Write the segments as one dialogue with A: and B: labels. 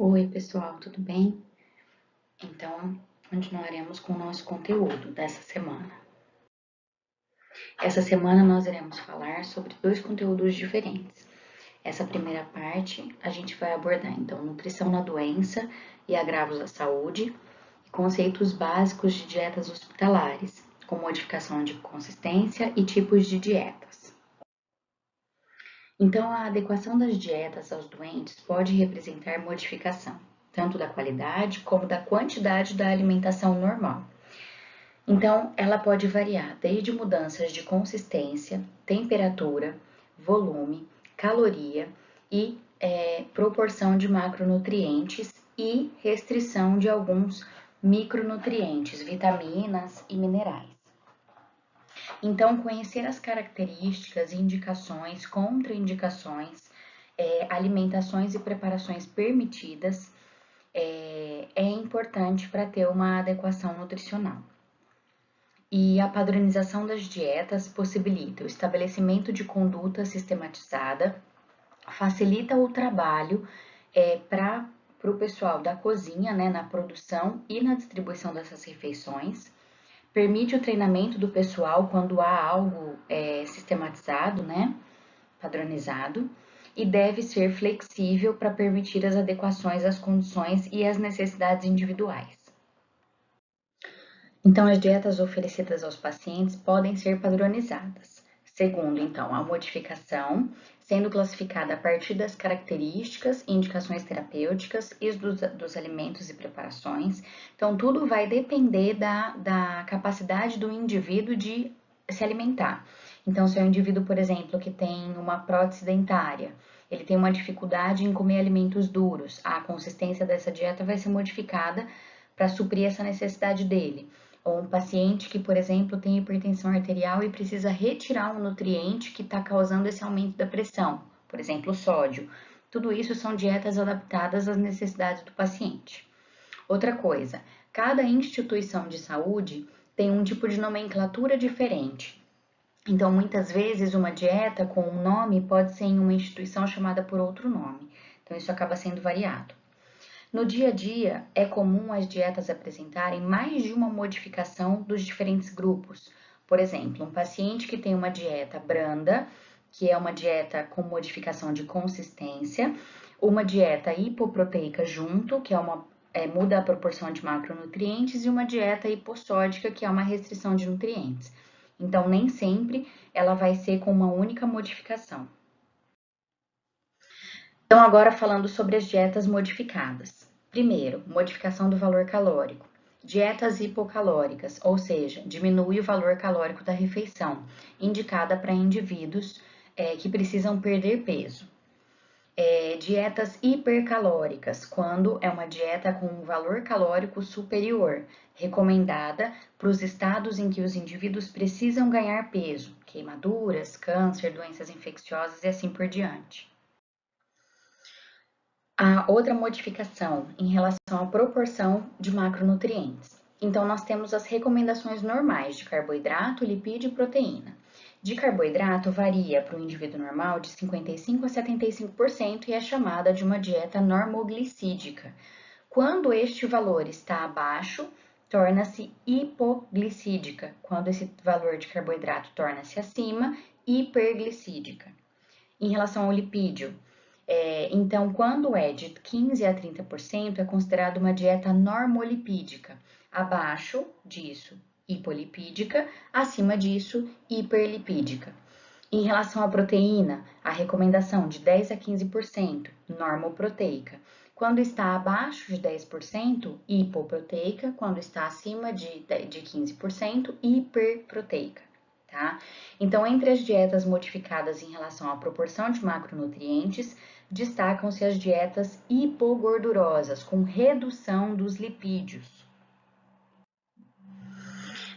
A: Oi, pessoal, tudo bem? Então, continuaremos com o nosso conteúdo dessa semana. Essa semana nós iremos falar sobre dois conteúdos diferentes. Essa primeira parte a gente vai abordar então nutrição na doença e agravos à saúde e conceitos básicos de dietas hospitalares, com modificação de consistência e tipos de dietas. Então, a adequação das dietas aos doentes pode representar modificação, tanto da qualidade como da quantidade da alimentação normal. Então, ela pode variar desde mudanças de consistência, temperatura, volume, caloria e proporção de macronutrientes e restrição de alguns micronutrientes, vitaminas e minerais. Então, conhecer as características, indicações, contraindicações, alimentações e preparações permitidas é importante para ter uma adequação nutricional. E a padronização das dietas possibilita o estabelecimento de conduta sistematizada, facilita o trabalho para o pessoal da cozinha, né, na produção e na distribuição dessas refeições, permite o treinamento do pessoal quando há algo sistematizado, né, padronizado, e deve ser flexível para permitir as adequações às condições e às necessidades individuais. Então, as dietas oferecidas aos pacientes podem ser padronizadas, segundo, então, a modificação, sendo classificada a partir das características e indicações terapêuticas e dos alimentos e preparações. Então, tudo vai depender da capacidade do indivíduo de se alimentar. Então, se é um indivíduo, por exemplo, que tem uma prótese dentária, ele tem uma dificuldade em comer alimentos duros, a consistência dessa dieta vai ser modificada para suprir essa necessidade dele. Ou um paciente que, por exemplo, tem hipertensão arterial e precisa retirar um nutriente que está causando esse aumento da pressão, por exemplo, o sódio. Tudo isso são dietas adaptadas às necessidades do paciente. Outra coisa, cada instituição de saúde tem um tipo de nomenclatura diferente. Então, muitas vezes, uma dieta com um nome pode ser em uma instituição chamada por outro nome. Então, isso acaba sendo variado. No dia a dia, é comum as dietas apresentarem mais de uma modificação dos diferentes grupos. Por exemplo, um paciente que tem uma dieta branda, que é uma dieta com modificação de consistência, uma dieta hipoproteica junto, que muda a proporção de macronutrientes, e uma dieta hipossódica, que é uma restrição de nutrientes. Então, nem sempre ela vai ser com uma única modificação. Então, agora falando sobre as dietas modificadas. Primeiro, modificação do valor calórico. Dietas hipocalóricas, ou seja, diminui o valor calórico da refeição, indicada para indivíduos que precisam perder peso. Dietas hipercalóricas, quando é uma dieta com um valor calórico superior, recomendada para os estados em que os indivíduos precisam ganhar peso, queimaduras, câncer, doenças infecciosas e assim por diante. A outra modificação em relação à proporção de macronutrientes. Então, nós temos as recomendações normais de carboidrato, lipídio e proteína. De carboidrato varia para o indivíduo normal de 55% a 75% e é chamada de uma dieta normoglicídica. Quando este valor está abaixo, torna-se hipoglicídica. Quando esse valor de carboidrato torna-se acima, hiperglicídica. Em relação ao lipídio, então, quando é de 15% a 30%, é considerado uma dieta normolipídica. Abaixo disso, hipolipídica. Acima disso, hiperlipídica. Em relação à proteína, a recomendação de 10% a 15%, normoproteica. Quando está abaixo de 10%, hipoproteica. Quando está acima de 15%, hiperproteica. Tá? Então, entre as dietas modificadas em relação à proporção de macronutrientes, destacam-se as dietas hipogordurosas, com redução dos lipídios.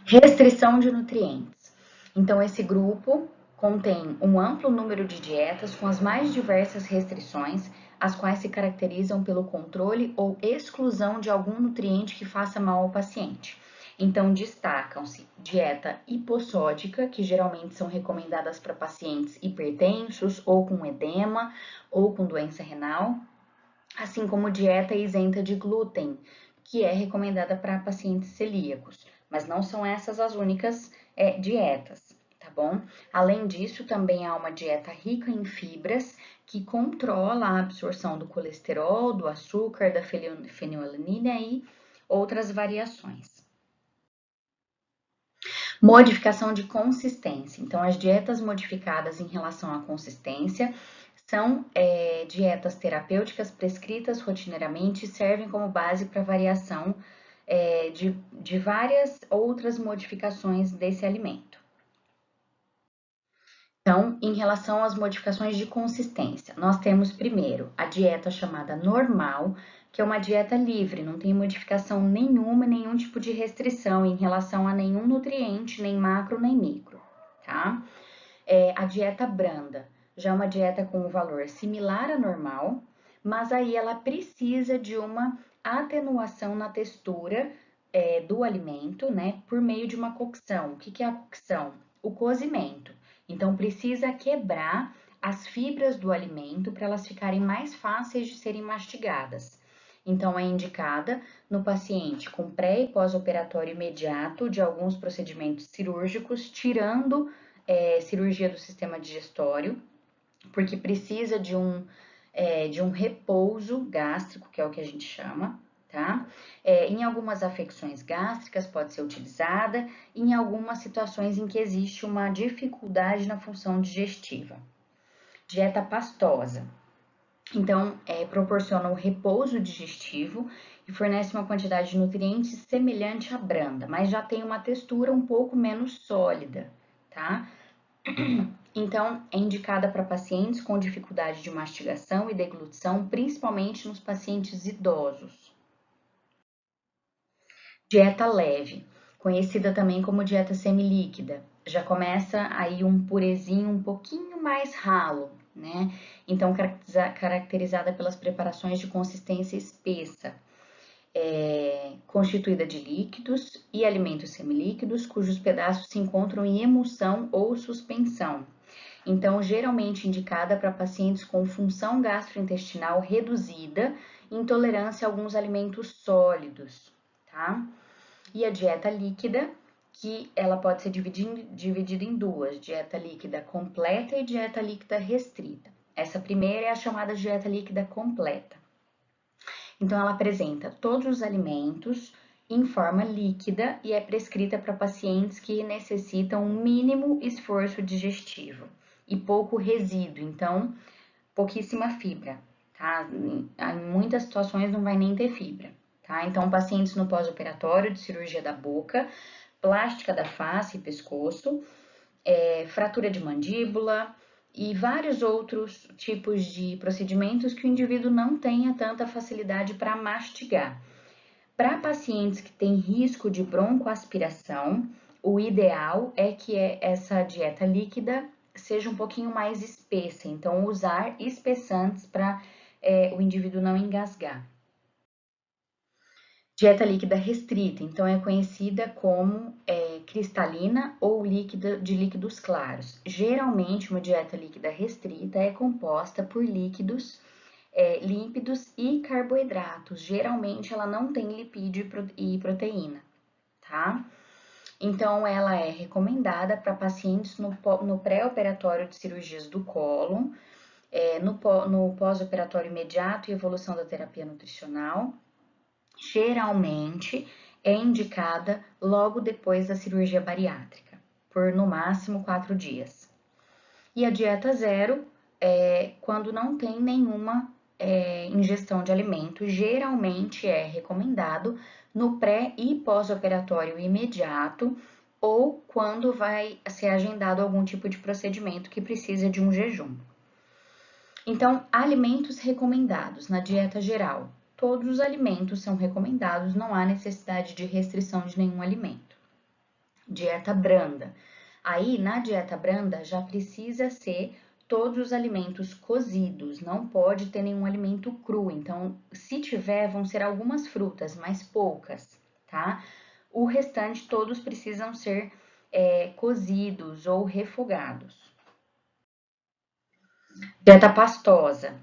A: Restrição de nutrientes. Então, esse grupo contém um amplo número de dietas com as mais diversas restrições, as quais se caracterizam pelo controle ou exclusão de algum nutriente que faça mal ao paciente. Então, destacam-se dieta hipossódica, que geralmente são recomendadas para pacientes hipertensos ou com edema ou com doença renal. assim como dieta isenta de glúten, que é recomendada para pacientes celíacos, mas não são essas as únicas dietas, tá bom? Além disso, também há uma dieta rica em fibras que controla a absorção do colesterol, do açúcar, da fenilalanina e outras variações. Modificação de consistência. Então, as dietas modificadas em relação à consistência são dietas terapêuticas prescritas rotineiramente e servem como base para variação de várias outras modificações desse alimento. Então, em relação às modificações de consistência, nós temos primeiro a dieta chamada normal, que é uma dieta livre, não tem modificação nenhuma, nenhum tipo de restrição em relação a nenhum nutriente, nem macro nem micro, tá? A dieta branda já é uma dieta com um valor similar à normal, mas aí ela precisa de uma atenuação na textura do alimento, né, por meio de uma cocção. O que é a cocção? O cozimento. Então, precisa quebrar as fibras do alimento para elas ficarem mais fáceis de serem mastigadas. Então, é indicada no paciente com pré e pós-operatório imediato de alguns procedimentos cirúrgicos, tirando cirurgia do sistema digestório, porque precisa de um repouso gástrico, que é o que a gente chama, tá? Em algumas afecções gástricas pode ser utilizada, em algumas situações em que existe uma dificuldade na função digestiva. Dieta pastosa. Então, proporciona um repouso digestivo e fornece uma quantidade de nutrientes semelhante à branda, mas já tem uma textura um pouco menos sólida, tá? Então, é indicada para pacientes com dificuldade de mastigação e deglutição, principalmente nos pacientes idosos. Dieta leve, conhecida também como dieta semilíquida, já começa aí um purezinho um pouquinho mais ralo, né? Então, caracterizada pelas preparações de consistência espessa, constituída de líquidos e alimentos semilíquidos, cujos pedaços se encontram em emulsão ou suspensão. Então, geralmente indicada para pacientes com função gastrointestinal reduzida, intolerância a alguns alimentos sólidos, tá? E a dieta líquida, que ela pode ser dividida em duas, dieta líquida completa e dieta líquida restrita. Essa primeira é a chamada dieta líquida completa. Então, ela apresenta todos os alimentos em forma líquida e é prescrita para pacientes que necessitam um mínimo esforço digestivo e pouco resíduo, então pouquíssima fibra, tá? Em muitas situações não vai nem ter fibra, tá? Então, pacientes no pós-operatório de cirurgia da boca, plástica da face e pescoço, fratura de mandíbula e vários outros tipos de procedimentos que o indivíduo não tenha tanta facilidade para mastigar. Para pacientes que têm risco de broncoaspiração, o ideal é que essa dieta líquida seja um pouquinho mais espessa, então usar espessantes para o indivíduo não engasgar. Dieta líquida restrita, então é conhecida como cristalina ou líquida de líquidos claros. Geralmente, uma dieta líquida restrita é composta por líquidos lípidos e carboidratos. Geralmente, ela não tem lipídio e proteína, tá? Então, ela é recomendada para pacientes no pré-operatório de cirurgias do cólon, no pós-operatório imediato e evolução da terapia nutricional. Geralmente, é indicada logo depois da cirurgia bariátrica, por no máximo 4 dias. E a dieta zero é quando não tem nenhuma ingestão de alimento, geralmente é recomendado no pré e pós-operatório imediato ou quando vai ser agendado algum tipo de procedimento que precisa de um jejum. Então, alimentos recomendados na dieta geral. Todos os alimentos são recomendados, não há necessidade de restrição de nenhum alimento. Dieta branda. Aí, na dieta branda, já precisa ser todos os alimentos cozidos, não pode ter nenhum alimento cru. Então, se tiver, vão ser algumas frutas, mas poucas, tá? O restante, todos precisam ser cozidos ou refogados. Dieta pastosa.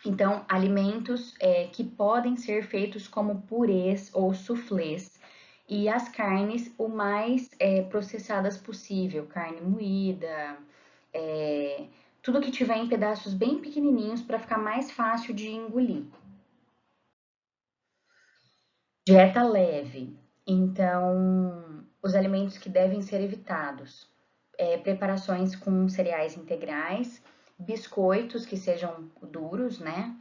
A: Então, alimentos que podem ser feitos como purês ou suflês, e as carnes o mais processadas possível, carne moída, tudo que tiver em pedaços bem pequenininhos para ficar mais fácil de engolir. Dieta leve, então os alimentos que devem ser evitados, preparações com cereais integrais, biscoitos que sejam duros, né?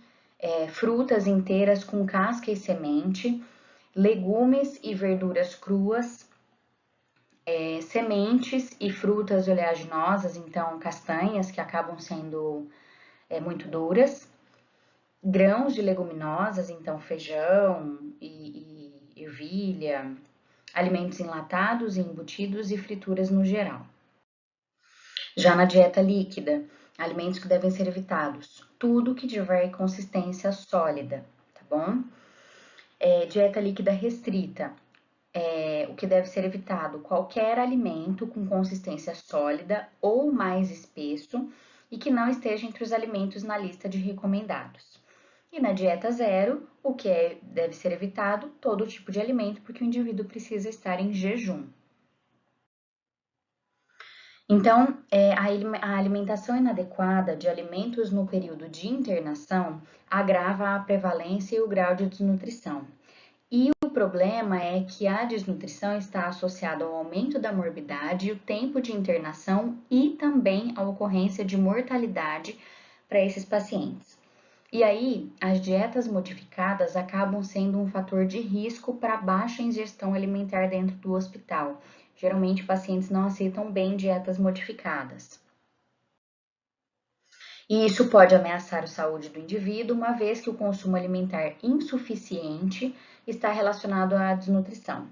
A: Frutas inteiras com casca e semente, legumes e verduras cruas, sementes e frutas oleaginosas, então castanhas que acabam sendo muito duras, grãos de leguminosas, então feijão e ervilha, alimentos enlatados e embutidos e frituras no geral. Já na dieta líquida, alimentos que devem ser evitados, tudo que tiver consistência sólida, tá bom? Dieta líquida restrita, o que deve ser evitado, qualquer alimento com consistência sólida ou mais espesso e que não esteja entre os alimentos na lista de recomendados. E na dieta zero, o que deve ser evitado, todo tipo de alimento, porque o indivíduo precisa estar em jejum. Então, a alimentação inadequada de alimentos no período de internação agrava a prevalência e o grau de desnutrição. E o problema é que a desnutrição está associada ao aumento da morbidade, o tempo de internação e também a ocorrência de mortalidade para esses pacientes. E aí, as dietas modificadas acabam sendo um fator de risco para baixa ingestão alimentar dentro do hospital. Geralmente, pacientes não aceitam bem dietas modificadas. E isso pode ameaçar a saúde do indivíduo, uma vez que o consumo alimentar insuficiente está relacionado à desnutrição.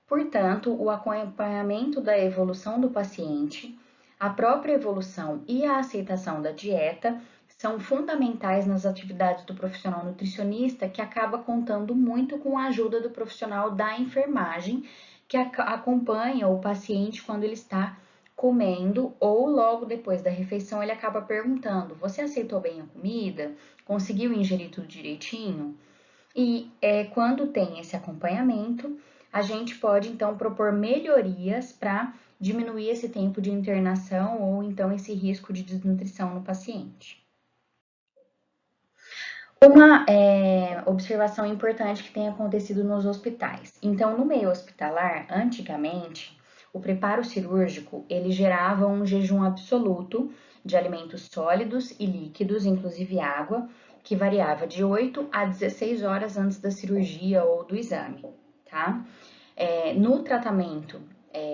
A: Portanto, o acompanhamento da evolução do paciente, a própria evolução e a aceitação da dieta são fundamentais nas atividades do profissional nutricionista, que acaba contando muito com a ajuda do profissional da enfermagem, que acompanha o paciente quando ele está comendo ou logo depois da refeição ele acaba perguntando: você aceitou bem a comida? Conseguiu ingerir tudo direitinho? E quando tem esse acompanhamento, a gente pode então propor melhorias para diminuir esse tempo de internação ou então esse risco de desnutrição no paciente. Uma observação importante que tem acontecido nos hospitais. Então, no meio hospitalar, antigamente, o preparo cirúrgico, ele gerava um jejum absoluto de alimentos sólidos e líquidos, inclusive água, que variava de 8 a 16 horas antes da cirurgia ou do exame, tá? No tratamento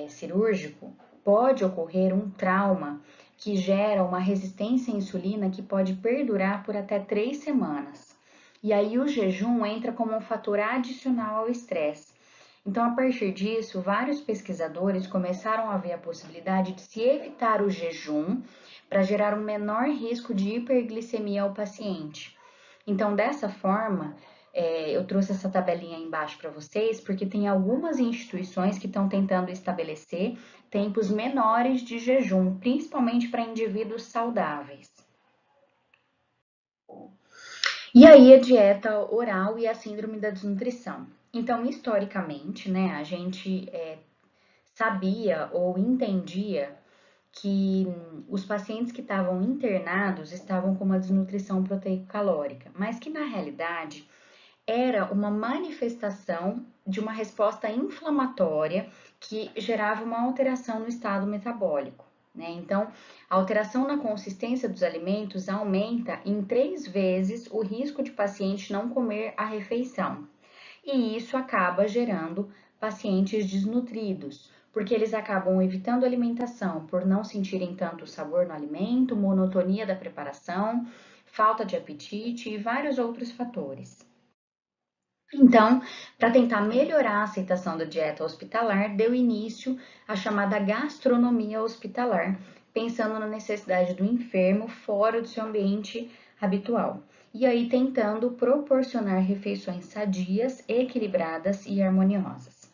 A: cirúrgico, pode ocorrer um trauma que gera uma resistência à insulina que pode perdurar por até 3 semanas. E aí o jejum entra como um fator adicional ao estresse. Então, a partir disso, vários pesquisadores começaram a ver a possibilidade de se evitar o jejum para gerar um menor risco de hiperglicemia ao paciente. Então, dessa forma, eu trouxe essa tabelinha aí embaixo para vocês, porque tem algumas instituições que estão tentando estabelecer tempos menores de jejum, principalmente para indivíduos saudáveis. E aí, a dieta oral e a síndrome da desnutrição. Então, historicamente, né, a gente sabia ou entendia que os pacientes que estavam internados estavam com uma desnutrição proteico-calórica, mas que na realidade era uma manifestação de uma resposta inflamatória que gerava uma alteração no estado metabólico, né? Então, a alteração na consistência dos alimentos aumenta em 3 vezes o risco de paciente não comer a refeição. E isso acaba gerando pacientes desnutridos, porque eles acabam evitando a alimentação por não sentirem tanto sabor no alimento, monotonia da preparação, falta de apetite e vários outros fatores. Então, para tentar melhorar a aceitação da dieta hospitalar, deu início à chamada gastronomia hospitalar, pensando na necessidade do enfermo fora do seu ambiente habitual. E aí tentando proporcionar refeições sadias, equilibradas e harmoniosas.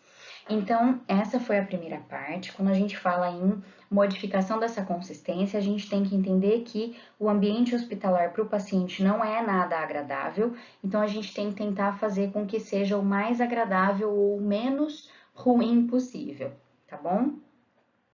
A: Então, essa foi a primeira parte. Quando a gente fala em modificação dessa consistência, a gente tem que entender que o ambiente hospitalar para o paciente não é nada agradável, então a gente tem que tentar fazer com que seja o mais agradável ou o menos ruim possível, tá bom?